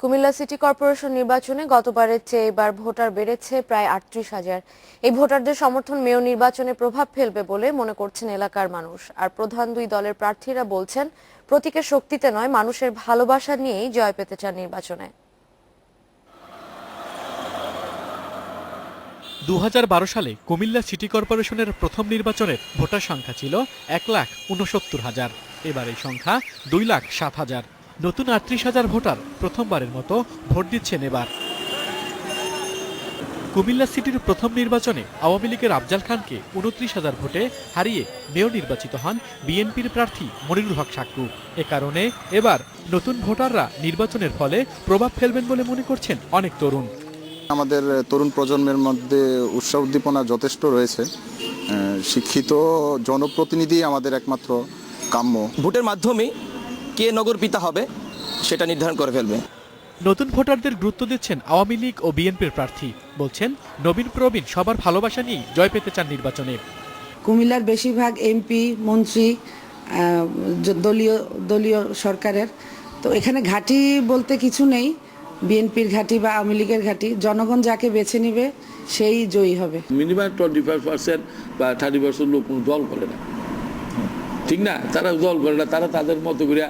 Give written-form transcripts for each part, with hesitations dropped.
Comilla city corporation নির্বাচনে গতবারের চেয়ে এবার ভোটার বেড়েছে প্রায় ৩৮,০০০। এই ভোটারদের সমর্থন মেয়র নির্বাচনে প্রভাব ফেলবে বলে মনে করছেন এলাকার মানুষ। আর প্রধান দুই দলের প্রার্থীরা বলছেন প্রতীকের শক্তিতে নয়, মানুষের ভালোবাসা নিয়েই জয় পেতে চান নির্বাচনে। ২০১২ সালে কুমিল্লা সিটি কর্পোরেশনের প্রথম নির্বাচনের ভোটার সংখ্যা ছিল ১,৬৯,০০০। এবার এই সংখ্যা ২,০৭,০০০। নতুন ৩৮,০০০ ভোটার প্রথমবারের মতো ভোট দিচ্ছেন এবার। কুমিল্লা সিটির প্রথম নির্বাচনে আওয়ামী লীগের আফজাল খানকে ২৯,০০০ ভোটে হারিয়ে মেয়র নির্বাচিত হন বিএনপির প্রার্থী মনিরুল হক সাক্কু। এ কারণে এবার নতুন ভোটাররা নির্বাচনের ফলে প্রভাব ফেলবেন বলে মনে করছেন অনেক তরুণ। আমাদের তরুণ প্রজন্মের মধ্যে উৎসাহ উদ্দীপনা যথেষ্ট রয়েছে। শিক্ষিত জনপ্রতিনিধি আমাদের একমাত্র কাম্য। ভোটের মাধ্যমে কে নগর পিতা হবে সেটা নির্ধারণ করে ফেলবে। নতুন ভোটারদের গুরুত্ব দিচ্ছেন আওয়ামী লীগ ও বিএনপির প্রার্থী। বলছেন নবীন প্রবীণ সবার ভালোবাসা নিয়ে জয় পেতে চান নির্বাচনে। কুমিল্লার বেশিরভাগ এমপি মন্ত্রী দলীয় সরকারের, তো এখানে ঘাঁটি বলতে কিছু নেই। বিএনপির ঘাঁটি বা আওয়ামী লীগের ঘাঁটি, জনগণ যাকে বেছে নিবে সেই জয়ী হবে। মিনিমাম 25% বা 30% লোক দল করে না, ঠিক না? তারা দল করে না, তারা তাদের মতো করে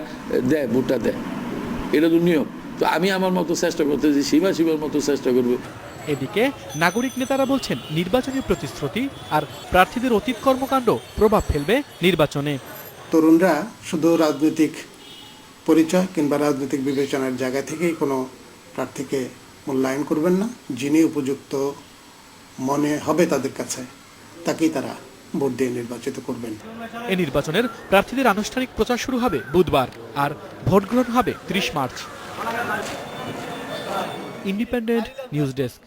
দেয়, ভোটটা দেয়। এটা তো নিয়ম। তো আমি আমার মতো চেষ্টা করতেছি, সীমার মতো চেষ্টা করবো। এদিকে নাগরিক নেতারা বলছেন নির্বাচনী প্রতিশ্রুতি আর প্রার্থীদের অতীত কর্মকাণ্ড প্রভাব ফেলবে নির্বাচনে। তরুণরা শুধু রাজনৈতিক পরিচয় কিংবা রাজনৈতিক বিবেচনার জায়গা থেকেই কোনো প্রার্থীকে মূল্যায়ন করবেন না। যিনি উপযুক্ত মনে হবে তাদের কাছে, তাকেই তারা ভোট দিয়ে নির্বাচিত করবেন। এই নির্বাচনের প্রার্থীদের আনুষ্ঠানিক প্রচার শুরু হবে বুধবার, আর ভোট গ্রহণ হবে ৩০ মার্চ। Independent news desk.